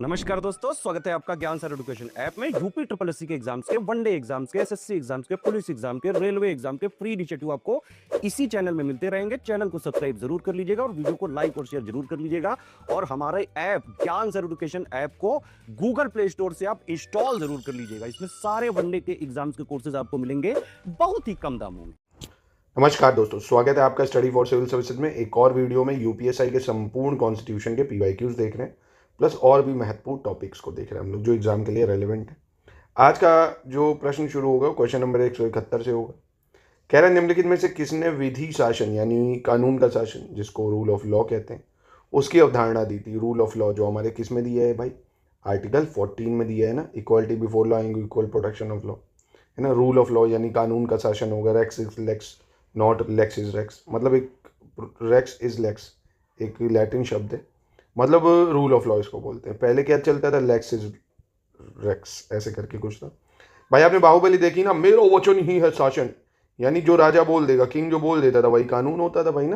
नमस्कार दोस्तों, स्वागत है आपका ज्ञान सर एजुकेशन ऐप में। यूपी ट्रिपल एससी के एग्जाम्स के, वनडे एग्जाम्स के, एसएससी एग्जाम्स के, पुलिस एग्जाम के, रेलवे एग्जाम के फ्री इनिशिएटिव आपको इसी चैनल में मिलते रहेंगे। चैनल को सब्सक्राइब जरूर कर लीजिएगा और वीडियो को लाइक और शेयर जरूर कर लीजिएगा। और हमारे ऐप ज्ञान सर एजुकेशन ऐप को गूगल प्ले स्टोर से आप इंस्टॉल जरूर कर लीजिएगा। इसमें सारे वनडे के एग्जाम्स के कोर्सेज आपको मिलेंगे बहुत ही कम दामों में। नमस्कार दोस्तों, स्वागत है आपका स्टडी फॉर सिविल सर्विसेज में एक और वीडियो में। यूपीएसआई के संपूर्ण कॉन्स्टिट्यूशन के पीवाईक्यूज देख रहे हैं, प्लस और भी महत्वपूर्ण टॉपिक्स को देख रहे हैं हम लोग जो एग्जाम के लिए रेलिवेंट है। आज का जो प्रश्न शुरू होगा क्वेश्चन नंबर 171 से होगा। कह रहा है निम्नलिखित में से किसने विधि शासन यानी कानून का शासन, जिसको रूल ऑफ लॉ कहते हैं, उसकी अवधारणा दी थी। रूल ऑफ लॉ जो हमारे किस में दिया है भाई, आर्टिकल 14 में दिया है ना, equality before law and equal protection of law, है ना। रूल ऑफ लॉ यानी कानून का शासन होगा। Rex is lex not lex is rex, मतलब एक रेक्स इज लेक्स एक लैटिन शब्द है, मतलब रूल ऑफ लॉ इसको बोलते हैं। पहले क्या चलता था, लेक्स इज रेक्स ऐसे करके कुछ था। भाई आपने बाहुबली देखी ना, मेरो वचन ही है शासन, यानी जो राजा बोल देगा, किंग जो बोल देता था वही कानून होता था भाई ना।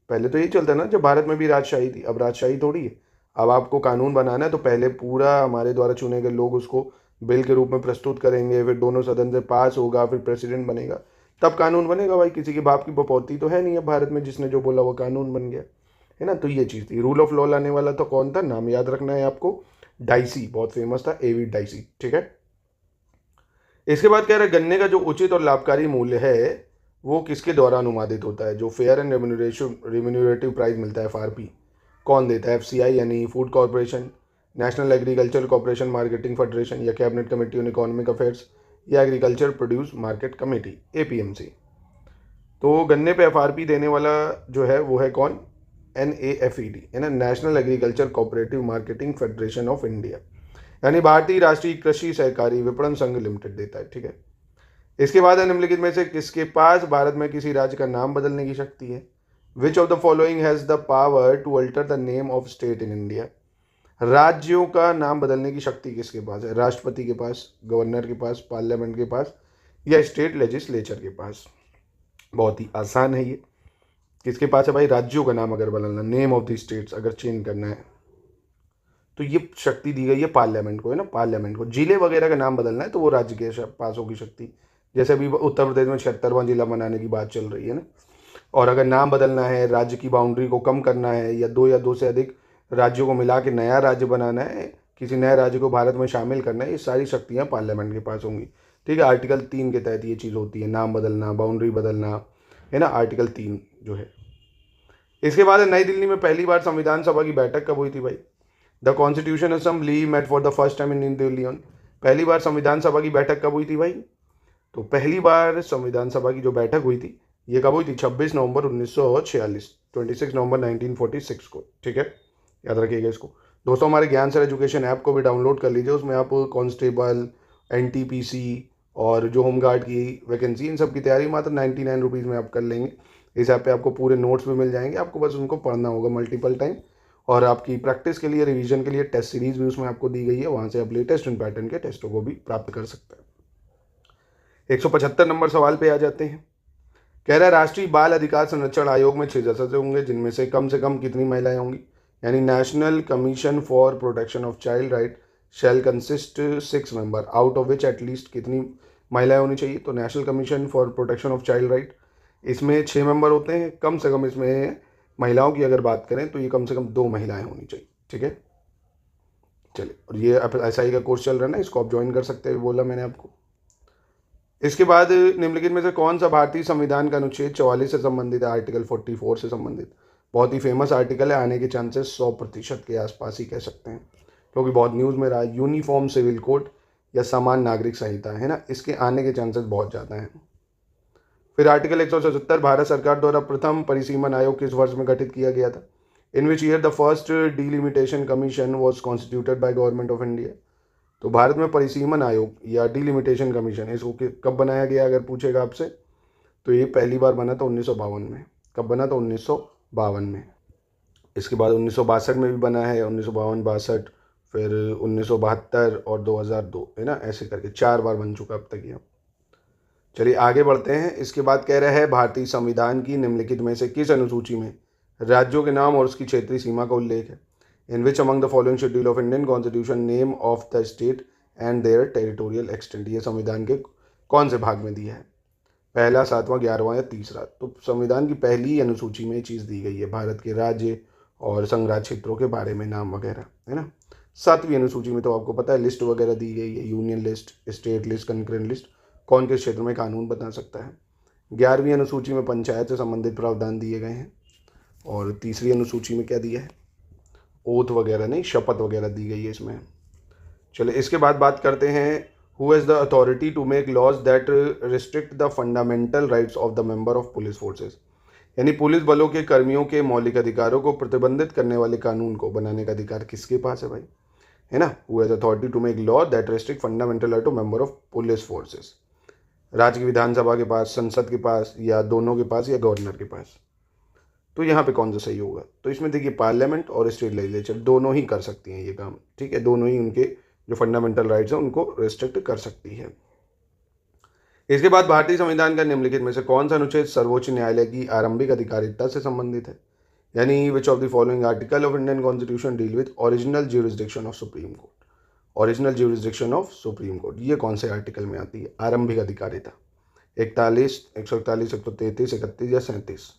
पहले तो यही चलता ना, जब भारत में भी राजशाही थी। अब राजशाही थोड़ी है, अब आपको कानून बनाना है तो पहले पूरा हमारे द्वारा चुने गए लोग उसको बिल के रूप में प्रस्तुत करेंगे, फिर दोनों सदन से पास होगा, फिर प्रेसिडेंट बनेगा, तब कानून बनेगा भाई। किसी के बाप की बपौती तो है नहीं है भारत में, जिसने जो बोला वो कानून बन गया, है ना। तो ये चीज़ थी। रूल ऑफ लॉ लाने वाला तो कौन था, नाम याद रखना है आपको, डाइसी, बहुत फेमस था, एवी डाइसी, ठीक है। इसके बाद कह रहे हैं गन्ने का जो उचित और लाभकारी मूल्य है वो किसके द्वारा अनुमादित होता है। जो फेयर एंड रिम्यूनरेटिव प्राइस मिलता है, एफआरपी, कौन देता है, एफसीआई यानी food corporation, national agriculture corporation marketing federation, या cabinet committee on economic affairs, या agriculture produce market committee, APMC. तो गन्ने पे एफआरपी देने वाला जो है वो है कौन, NAFED, है ना, national agriculture cooperative marketing federation of India, यानी भारतीय राष्ट्रीय कृषि सहकारी विपणन संघ लिमिटेड देता है, ठीक है। इसके बाद है निम्नलिखित में से किसके पास भारत में किसी राज्य का नाम बदलने की शक्ति है। Which of the following has the power to alter the name of state in India. राज्यों का नाम बदलने की शक्ति किसके पास है, राष्ट्रपति के पास, गवर्नर के पास, पार्लियामेंट के पास, या स्टेट लेजिस्लेचर के पास। बहुत ही आसान है ये। किसके पास है भाई, राज्यों का नाम अगर बदलना, नेम ऑफ द स्टेट्स अगर चेंज करना है तो ये शक्ति दी गई है पार्लियामेंट को, है ना, पार्लियामेंट को। जिले वगैरह का नाम बदलना है तो वो राज्य के पास होगी शक्ति। जैसे अभी उत्तर प्रदेश में 76वां जिला बनाने की बात चल रही है ना। और अगर नाम बदलना है, राज्य की बाउंड्री को कम करना है, या दो से अधिक राज्यों को मिला के नया राज्य बनाना है, किसी नए राज्य को भारत में शामिल करना है, ये सारी शक्तियाँ पार्लियामेंट के पास होंगी, ठीक है। आर्टिकल 3 के तहत ये चीज़ होती है, नाम बदलना, बाउंड्री बदलना, है ना, आर्टिकल 3 जो है। इसके बाद नई दिल्ली में पहली बार संविधान सभा की बैठक कब हुई थी भाई। The constitution assembly met for the first time in new Delhi on. पहली बार संविधान सभा की बैठक कब हुई थी भाई, तो पहली बार संविधान सभा की जो बैठक हुई थी ये कब हुई थी, 26 नवंबर 1946, 26 नवंबर 1946 को, ठीक है। याद रखिएगा इसको दोस्तों। हमारे ज्ञान सर एजुकेशन ऐप को भी डाउनलोड कर लीजिए, उसमें आप कांस्टेबल, NTPC और जो होमगार्ड की वैकेंसी, इन सब की तैयारी मात्र 99 रुपीज़ में आप कर लेंगे। इस ऐप पे आपको पूरे नोट्स भी मिल जाएंगे, आपको बस उनको पढ़ना होगा मल्टीपल टाइम। और आपकी प्रैक्टिस के लिए, रिवीजन के लिए टेस्ट सीरीज भी उसमें आपको दी गई है, वहाँ से आप लेटेस्ट एंड पैटर्न के टेस्टों को भी प्राप्त कर सकते हैं। 175 नंबर सवाल पे आ जाते हैं। कह रहा है राष्ट्रीय बाल अधिकार संरक्षण आयोग में 6 सदस्य होंगे, जिनमें से कम कितनी महिलाएं होंगी, यानी national commission for protection of child right shell consist 6 member, out of which at least कितनी महिलाएं होनी चाहिए। तो national commission for protection of child right, इसमें 6 मेंबर होते हैं। कम से कम इसमें महिलाओं की अगर बात करें तो ये कम से कम 2 महिलाएं होनी चाहिए, ठीक है। चलिए, और ये SI का कोर्स चल रहा है ना, इसको आप ज्वाइन कर सकते हैं, बोला मैंने आपको। इसके बाद निम्नलिखित में से कौन सा भारतीय संविधान का अनुच्छेद 44 से संबंधित है, आर्टिकल 44 से संबंधित। बहुत ही फेमस आर्टिकल है, आने के चांसेस 100% के आसपास ही कह सकते हैं, क्योंकि बहुत न्यूज़ में रहा है। यूनिफॉर्म सिविल कोड या समान नागरिक संहिता, है ना, इसके आने के चांसेस बहुत ज़्यादा हैं। फिर आर्टिकल 177, भारत सरकार द्वारा प्रथम परिसीमन आयोग किस वर्ष में गठित किया गया था। In which year the first delimitation commission was constituted by government of India. तो भारत में परिसीमन आयोग या डिलिमिटेशन कमीशन, इसको कब बनाया गया अगर पूछेगा आपसे, तो ये पहली बार बना था 1952 में। कब बना था, 1952 में। इसके बाद 1962 में भी बना है, 1952, 62, फिर 1972 और 2002, है ना, ऐसे करके 4 बार बन चुका अब तक ये। चलिए आगे बढ़ते हैं। इसके बाद कह रहा है भारतीय संविधान की निम्नलिखित में से किस अनुसूची में राज्यों के नाम और उसकी क्षेत्रीय सीमा का उल्लेख है। In which among the following schedule of Indian constitution name of the state and their territorial extent, ये संविधान के कौन से भाग में दिया है, पहला, सातवां, 11वां या तीसरा। तो संविधान की पहली अनुसूची में ये चीज़ दी गई है, भारत के राज्य और संघराज्य क्षेत्रों के बारे में नाम वगैरह, है ना। 7वीं अनुसूची में तो आपको पता है लिस्ट वगैरह दी गई है, union list, state list, concurrent list, कौन किस क्षेत्र में कानून बना सकता है। 11वीं अनुसूची में पंचायत से संबंधित प्रावधान दिए गए हैं। और तीसरी अनुसूची में क्या दिया है, ओथ वगैरह नहीं, शपथ वगैरह दी गई है इसमें। चलिए इसके बाद बात करते हैं, who has the authority to make laws that restrict the fundamental rights of the member of police forces, यानी पुलिस बलों के कर्मियों के मौलिक अधिकारों को प्रतिबंधित करने वाले कानून को बनाने का अधिकार किसके पास है भाई, है ना। Who has authority to make law that restrict fundamental right of member of police forces, राज्य की विधानसभा के पास, संसद के पास, या दोनों के पास, या गवर्नर के पास। तो यहाँ पे कौन सा सही होगा, तो इसमें देखिए पार्लियामेंट और स्टेट लेजिस्लेचर दोनों ही कर सकती हैं ये काम, ठीक है, दोनों ही उनके जो फंडामेंटल राइट्स हैं उनको रिस्ट्रिक्ट कर सकती है। इसके बाद भारतीय संविधान का निम्नलिखित में से कौन सा अनुच्छेद सर्वोच्च न्यायालय की आरंभिक अधिकारिता से संबंधित है, यानी विच of the following article of Indian constitution deal with original jurisdiction of supreme court, original jurisdiction of supreme court, ये कौन से आर्टिकल में आती है आरंभिक अधिकारिता, 41, 141, 133, 31 या 37।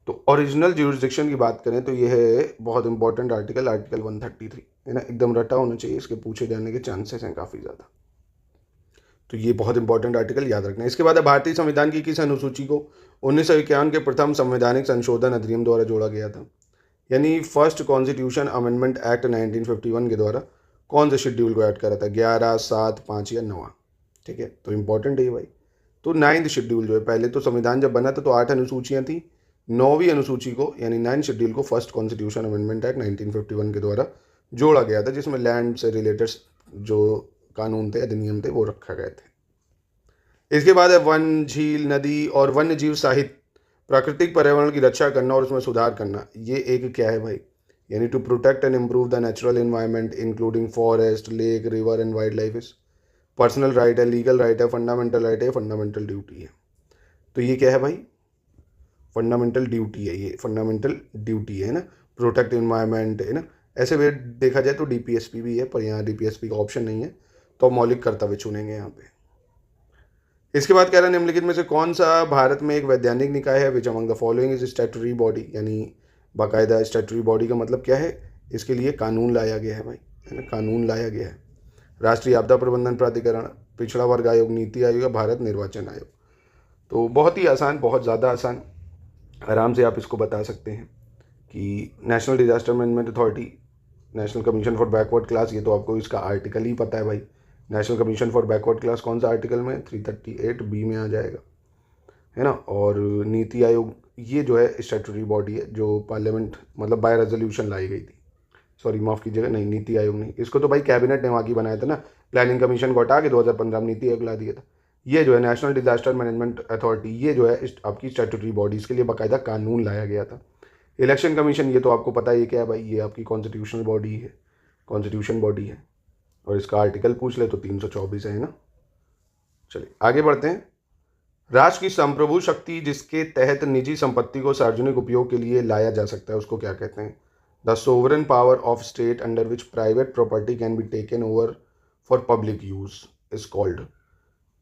तो ओरिजिनल ज्यूरिसडिक्शन की बात करें तो ये है बहुत इंपॉर्टेंट आर्टिकल, आर्टिकल 133, है ना, एकदम रटा होना चाहिए, इसके पूछे जाने के चांसेस हैं काफ़ी ज़्यादा, तो ये बहुत इंपॉर्टेंट आर्टिकल याद रखना है। इसके बाद भारतीय संविधान की किस अनुसूची को 1951 के प्रथम संवैधानिक संशोधन अधिनियम द्वारा जोड़ा गया था, यानी फर्स्ट कॉन्स्टिट्यूशन अमेंडमेंट एक्ट 1951 के द्वारा कौन से शेड्यूल को ऐड करा था, 11, 7, 5 या 9, ठीक है, तो इंपॉर्टेंट है ये भाई। तो 9th शेड्यूल जो है, पहले तो संविधान जब बना था तो 8 अनुसूचियाँ थी, 9वीं अनुसूची को यानी 9th शेड्यूल को फर्स्ट कॉन्स्टिट्यूशन अमेंडमेंट एक्ट 1951 के द्वारा जोड़ा गया था, जिसमें लैंड से रिलेटेड जो कानून थे, अधिनियम थे, वो रखा गए थे। इसके बाद है वन, झील, नदी और वन्य जीव साहित्य, प्राकृतिक पर्यावरण की रक्षा करना और उसमें सुधार करना, ये एक क्या है भाई, यानी to protect and improve the natural environment including forest, lake, river and wildlife is personal right है, लीगल राइट है, फंडामेंटल राइट है, फंडामेंटल ड्यूटी है। तो ये क्या है भाई, फंडामेंटल ड्यूटी है, ये फंडामेंटल ड्यूटी है ना, प्रोटेक्ट एनवायरनमेंट, है ना। ऐसे वे देखा जाए तो डीपीएसपी भी है, पर यहाँ डीपीएसपी का ऑप्शन नहीं है, तो मौलिक कर्तव्य चुनेंगे यहाँ पे। इसके बाद कह रहा है निम्नलिखित में से कौन सा भारत में एक वैधानिक निकाय है, विच among the following is statutory body, यानी बाकायदा स्टैट्यूटरी बॉडी का मतलब क्या है, इसके लिए कानून लाया गया है भाई, है ना, कानून लाया गया है। राष्ट्रीय आपदा प्रबंधन प्राधिकरण, पिछड़ा वर्ग आयोग, नीति आयोग या भारत निर्वाचन आयोग। तो बहुत ही आसान, बहुत ज़्यादा आसान, आराम से आप इसको बता सकते हैं कि national disaster management authority, national commission for backward class, ये तो आपको इसका आर्टिकल ही पता है भाई, national commission for backward class कौन सा आर्टिकल में, 338B में आ जाएगा, है ना। और नीति आयोग ये जो है स्टैट्यूटरी बॉडी है जो पार्लियामेंट मतलब बाय रेजोल्यूशन लाई गई थी, सॉरी माफ़ कीजिएगा, नहीं नीति आयोग नहीं, इसको तो भाई कैबिनेट ने वहाँ की बनाया था ना, प्लानिंग कमीशन को हटा के 2015 में नीति आयोग ला दिया था। ये जो है नेशनल डिजास्टर मैनेजमेंट अथॉरिटी, ये जो है आपकी स्टैट्यूटरी बॉडी, इसके लिए बाकायदा कानून लाया गया था। इलेक्शन कमीशन, ये तो आपको पता है ये क्या है भाई, ये आपकी कॉन्स्टिट्यूशनल बॉडी है, कॉन्स्टिट्यूशन बॉडी है, और इसका आर्टिकल पूछ ले तो 324 है ना। चलिए आगे बढ़ते हैं। राष्ट्र की संप्रभु शक्ति जिसके तहत निजी संपत्ति को सार्वजनिक उपयोग के लिए लाया जा सकता है उसको क्या कहते हैं, the sovereign power of state under which private property can be taken over for public use is called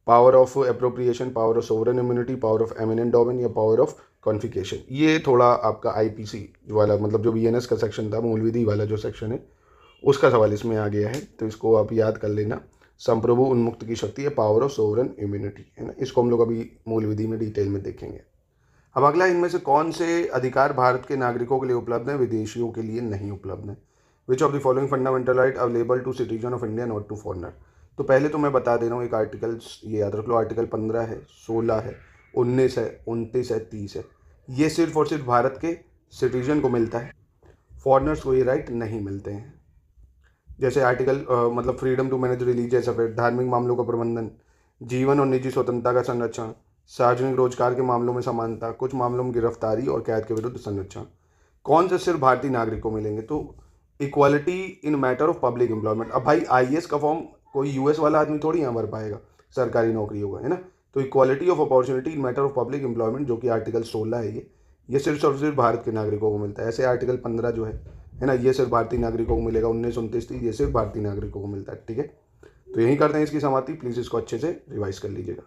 power of appropriation, power of sovereign immunity, power of eminent domain या पावर ऑफ कॉन्फिकेशन। ये थोड़ा आपका IPC वाला मतलब जो BNS का section था, मूल विधि वाला जो सेक्शन है, उसका सवाल इसमें आ गया है, तो इसको आप याद कर लेना। संप्रभु उन्मुक्त की शक्ति है, पावर ऑफ सोवरेन इम्यूनिटी, है ना, इसको हम लोग अभी मूल विधि में डिटेल में देखेंगे। अब अगला, इनमें से कौन से अधिकार भारत के नागरिकों के लिए उपलब्ध हैं, विदेशियों के लिए नहीं उपलब्ध हैं। Which of the following fundamental right available to citizen of India not to foreigner. तो पहले तो मैं बता दे रहा हूँ, एक आर्टिकल ये याद रख लो, आर्टिकल 15 है, 16 है, 19 है, 29 है, 30 है, ये सिर्फ और सिर्फ भारत के सिटीजन को मिलता है, फॉरनर्स को ये राइट नहीं मिलते हैं। जैसे आर्टिकल मतलब freedom to manage religious affair, धार्मिक मामलों का प्रबंधन, जीवन और निजी स्वतंत्रता का संरक्षण, सार्वजनिक रोजगार के मामलों में समानता, कुछ मामलों में गिरफ्तारी और कैद के विरुद्ध संरक्षण, कौन से सिर्फ भारतीय नागरिक को मिलेंगे। तो equality in matter of public employment. अब भाई आईएएस का फॉर्म कोई यूएस वाला आदमी थोड़ी यहाँ भर पाएगा, सरकारी नौकरी होगा, है ना। तो equality of opportunity in matter of public employment जो कि आर्टिकल 16 है, ये सिर्फ और सिर्फ भारत के नागरिकों को मिलता है। ऐसे आर्टिकल 15 जो है है ना, ये सिर्फ भारतीय नागरिकों को मिलेगा। 1929 थी, ये सिर्फ भारतीय नागरिकों को मिलता है। ठीक है, तो यहीं करते हैं इसकी समाप्ति। प्लीज़ इसको अच्छे से रिवाइज कर लीजिएगा।